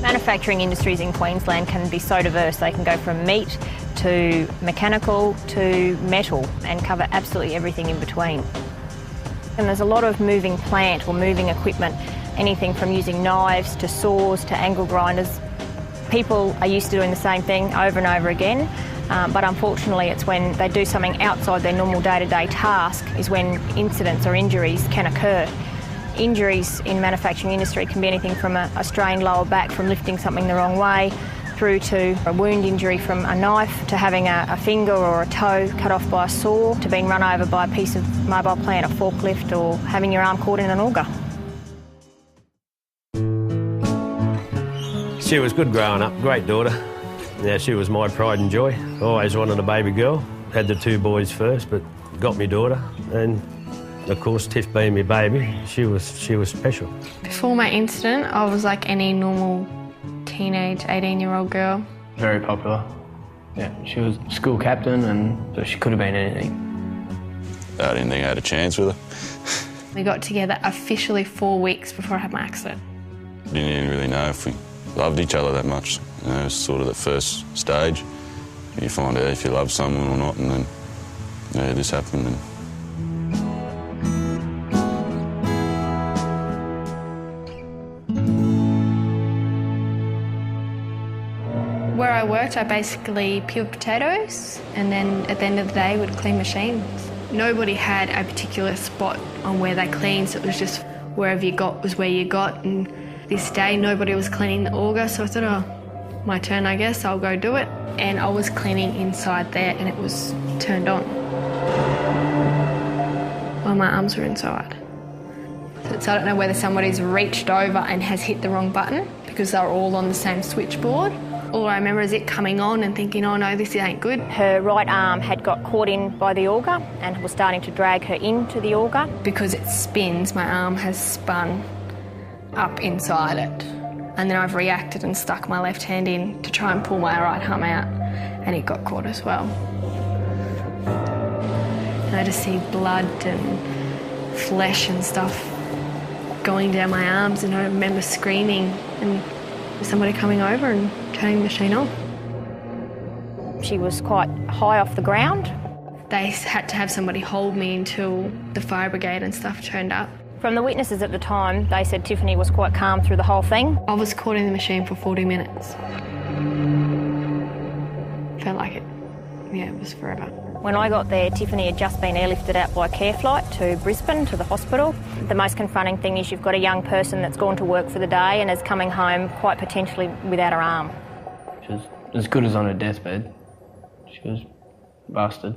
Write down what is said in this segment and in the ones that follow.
Manufacturing industries in Queensland can be so diverse. They can go from meat to mechanical to metal and cover absolutely everything in between. And there's a lot of moving plant or moving equipment, anything from using knives to saws to angle grinders. People are used to doing the same thing over and over again, but unfortunately it's when they do something outside their normal day-to-day task is when incidents or injuries can occur. Injuries in manufacturing industry can be anything from a strained lower back from lifting something the wrong way, through to a wound injury from a knife, to having a finger or a toe cut off by a saw, to being run over by a piece of mobile plant, a forklift, or having your arm caught in an auger. She was good growing up, great daughter. Yeah, she was my pride and joy. Always wanted a baby girl. Had the two boys first, but got me daughter. And of course, Tiff being my baby, she was special. Before my incident, I was like any normal teenage 18-year-old girl. Very popular. Yeah, she was school captain, and so she could have been anything. I didn't think I had a chance with her. We got together officially 4 weeks before I had my accident. Didn't even really know if we loved each other that much. You know, it was sort of the first stage. You find out if you love someone or not, and then yeah, this happened. And where I worked, I basically peeled potatoes and then at the end of the day would clean machines. Nobody had a particular spot on where they cleaned, so it was just wherever you got was where you got. And this day nobody was cleaning the auger, so I thought, oh, my turn I guess, I'll go do it. And I was cleaning inside there and it was turned on while my arms were inside. So I don't know whether somebody's reached over and has hit the wrong button because they were all on the same switchboard. All I remember is it coming on and thinking, oh no, this ain't good. Her right arm had got caught in by the auger and was starting to drag her into the auger. Because it spins, my arm has spun up inside it. And then I've reacted and stuck my left hand in to try and pull my right arm out, and it got caught as well. And I just see blood and flesh and stuff going down my arms, and I remember screaming and somebody coming over and turning the machine on. She was quite high off the ground. They had to have somebody hold me until the fire brigade and stuff turned up. From the witnesses at the time, they said Tiffany was quite calm through the whole thing. I was caught in the machine for 40 minutes. Felt like it, yeah, it was forever. When I got there, Tiffany had just been airlifted out by care flight to Brisbane, to the hospital. The most confronting thing is you've got a young person that's gone to work for the day and is coming home quite potentially without her arm. She was as good as on her deathbed. She was busted.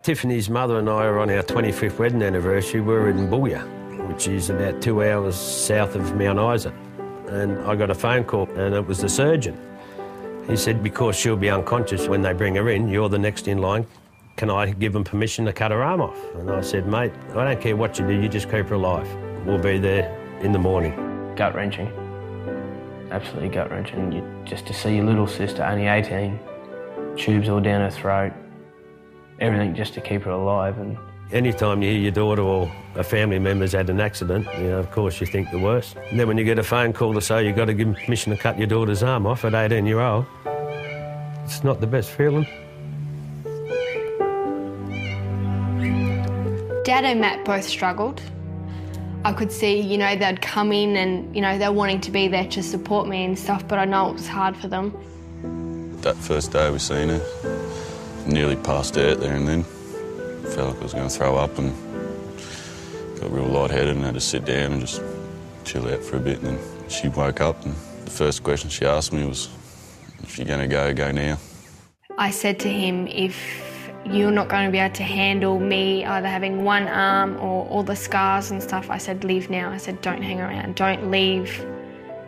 Tiffany's mother and I were on our 25th wedding anniversary. We were in Booyah, which is about 2 hours south of Mount Isa. And I got a phone call, and it was the surgeon. He said, because she'll be unconscious when they bring her in, you're the next in line, can I give them permission to cut her arm off? And I said, mate, I don't care what you do, you just keep her alive. We'll be there in the morning. Gut-wrenching. Absolutely gut-wrenching. Just to see your little sister, only 18, tubes all down her throat, everything just to keep her alive. And anytime you hear your daughter or a family member's had an accident, you know, of course you think the worst. And then when you get a phone call to say you've got to give them permission to cut your daughter's arm off at 18-year-old, it's not the best feeling. Dad and Matt both struggled. I could see, you know, they'd come in and, you know, they're wanting to be there to support me and stuff, but I know it was hard for them. that first day we seen her, nearly passed out there and then. Felt like I was going to throw up and got real lightheaded and had to sit down and just chill out for a bit. And then she woke up and the first question she asked me was, if you're going to go now. I said to him, if you're not going to be able to handle me either having one arm or all the scars and stuff, I said, leave now. I said, don't hang around. Don't leave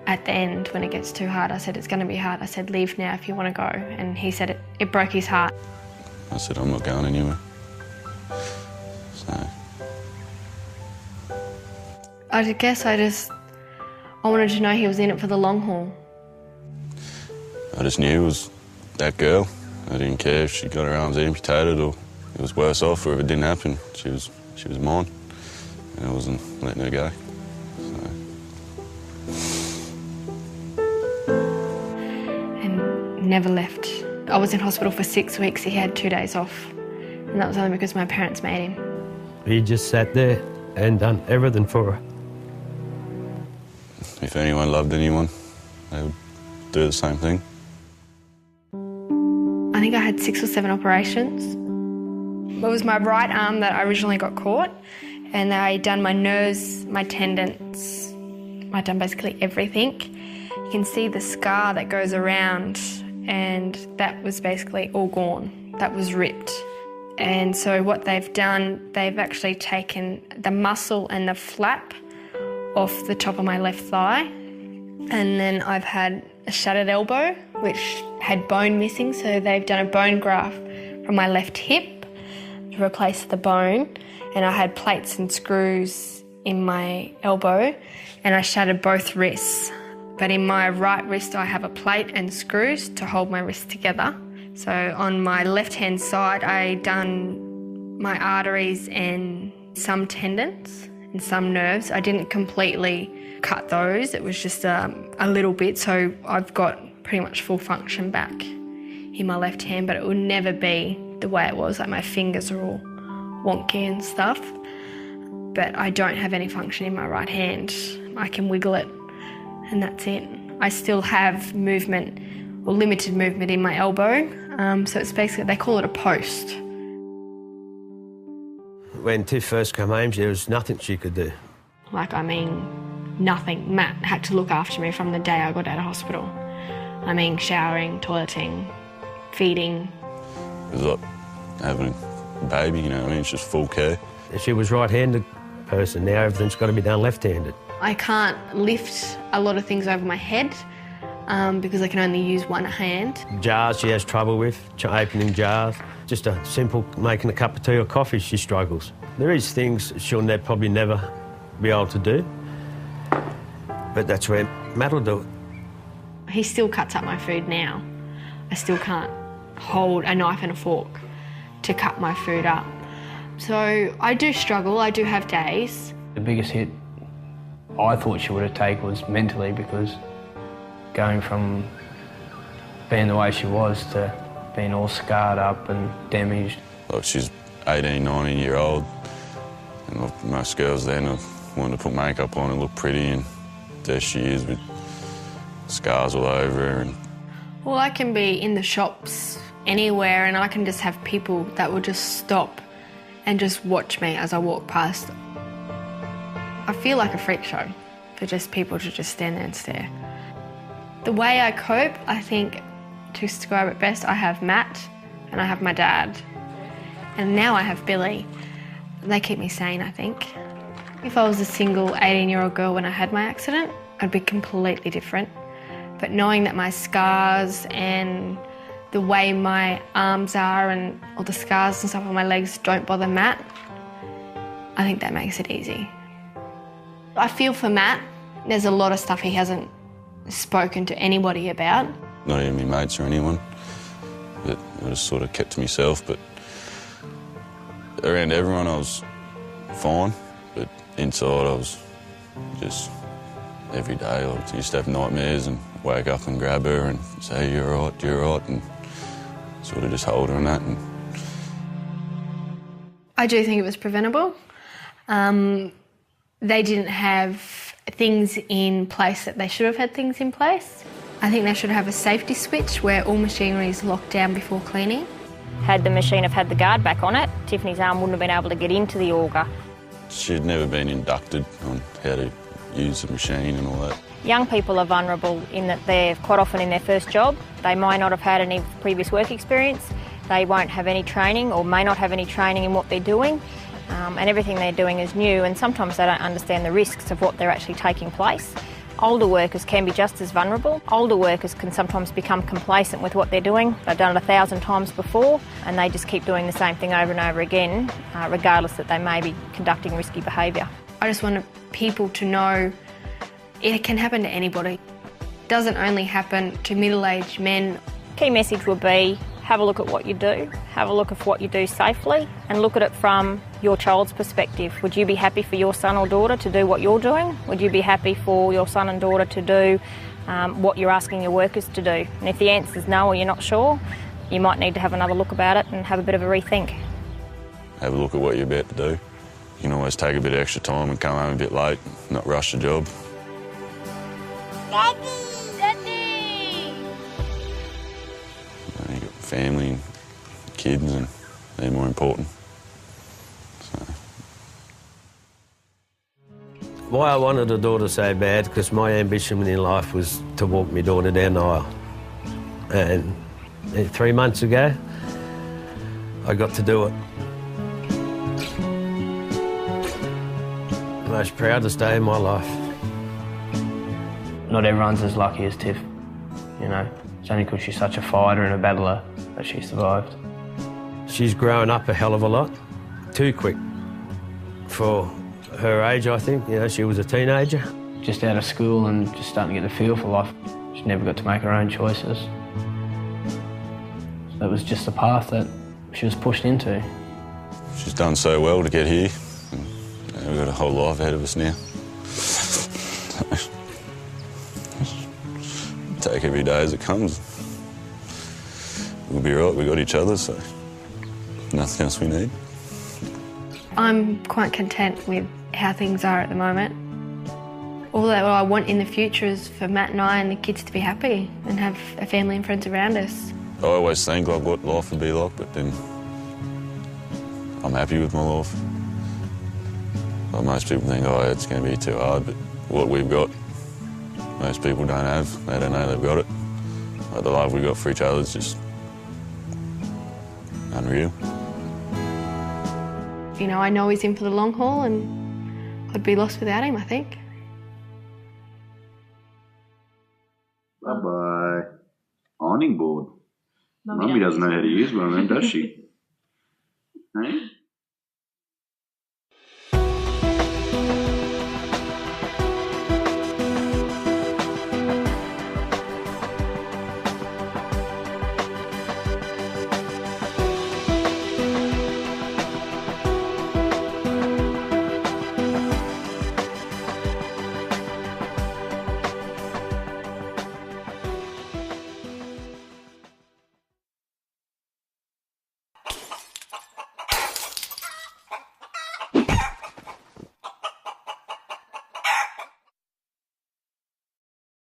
at the end when it gets too hard. I said, it's going to be hard. I said, leave now if you want to go. And he said it broke his heart. I said, I'm not going anywhere. So I guess I wanted to know he was in it for the long haul. I just knew it was that girl. I didn't care if she got her arms amputated or it was worse off or if it didn't happen. She was mine and I wasn't letting her go. So. never left. I was in hospital for 6 weeks, he had 2 days off. And that was only because my parents made him. He just sat there and done everything for her. If anyone loved anyone, they would do the same thing. I think I had 6 or 7 operations. It was my right arm that I originally got caught, and I done my nerves, my tendons, I'd done basically everything. You can see the scar that goes around, and that was basically all gone. That was ripped. And so what they've done, they've actually taken the muscle and the flap off the top of my left thigh. And then I've had a shattered elbow, which had bone missing, so they've done a bone graft from my left hip to replace the bone. And I had plates and screws in my elbow, and I shattered both wrists. But in my right wrist, I have a plate and screws to hold my wrist together. So on my left-hand side, I done my arteries and some tendons and some nerves. I didn't completely cut those. It was just a little bit. So I've got pretty much full function back in my left hand, but it will never be the way it was. Like my fingers are all wonky and stuff. But I don't have any function in my right hand. I can wiggle it and that's it. I still have movement or limited movement in my elbow. So it's basically, they call it a post. When Tiff first came home, there was nothing she could do. Like, I mean, nothing. Matt had to look after me from the day I got out of hospital. I mean, showering, toileting, feeding. It was like having a baby, you know, I mean, it's just full care. She was right-handed person, now everything's got to be done left-handed. I can't lift a lot of things over my head because I can only use one hand. Jars she has trouble with, opening jars. Just a simple making a cup of tea or coffee, she struggles. There is things she'll probably never be able to do, but that's where Matt will do it. He still cuts up my food now. I still can't hold a knife and a fork to cut my food up. So I do struggle, I do have days. The biggest hit I thought she would have taken was mentally, because going from being the way she was to being all scarred up and damaged. Like, she's 18, 19 year old, and like most girls then wanted to put makeup on and look pretty, and there she is with scars all over her. And well, I can be in the shops anywhere and I can just have people that will just stop and just watch me as I walk past. I feel like a freak show for just people to just stand there and stare. The way I cope, I think, to describe it best, I have Matt and I have my dad. And now I have Billy. They keep me sane, I think. If I was a single 18-year-old girl when I had my accident, I'd be completely different. But knowing that my scars and the way my arms are and all the scars and stuff on my legs don't bother Matt, I think that makes it easy. I feel for Matt. There's a lot of stuff he hasn't spoken to anybody about. not even my mates or anyone. That I just sort of kept to myself, but around everyone I was fine, but inside I was just every day. I used to have nightmares and wake up and grab her and say, you're right, and sort of just hold her and that. And I do think it was preventable. They didn't have things in place that they should have had things in place. I think they should have a safety switch where all machinery is locked down before cleaning. Had the machine have had the guard back on it, Tiffany's arm wouldn't have been able to get into the auger. she'd never been inducted on how to use the machine and all that. Young people are vulnerable in that they're quite often in their first job. They might not have had any previous work experience. They won't have any training or may not have any training in what they're doing. And everything they're doing is new, and sometimes they don't understand the risks of what they're actually taking place. Older workers can be just as vulnerable. Older workers can sometimes become complacent with what they're doing. They've done it 1,000 times before and they just keep doing the same thing over and over again, regardless that they may be conducting risky behaviour. I just want people to know it can happen to anybody. It doesn't only happen to middle-aged men. Key message would be, have a look at what you do, have a look at what you do safely, and look at it from your child's perspective. Would you be happy for your son or daughter to do what you're doing? Would you be happy for your son and daughter to do what you're asking your workers to do. And if the answer is no or you're not sure, you might need to have another look about it and have a bit of a rethink. Have a look at what you're about to do. You can always take a bit of extra time and come home a bit late, not rush the job. Daddy! Daddy! You've got family and kids and they're more important. So. Why I wanted a daughter so bad, because my ambition in life was to walk my daughter down the aisle. And 3 months ago, I got to do it. The most proudest day of my life. Not everyone's as lucky as Tiff, you know. It's only because she's such a fighter and a battler that she survived. She's grown up a hell of a lot, too quick for her age, I think. You know, she was a teenager. Just out of school and just starting to get the feel for life. She never got to make her own choices. So it was just the path that she was pushed into. She's done so well to get here. We've got a whole life ahead of us now. Take every day as it comes. We'll be right, we've got each other, so nothing else we need. I'm quite content with how things are at the moment. All that I want in the future is for Matt and I and the kids to be happy and have a family and friends around us. I always think like what life would be like, but then I'm happy with my life. Like most people think, oh, it's going to be too hard, but what we've got, most people don't have. They don't know they've got it. Like the love we've got for each other is just unreal. You know, I know he's in for the long haul and I'd be lost without him, I think. Bye-bye. Ironing board. Mummy doesn't know how to use one of them, does she? Hey?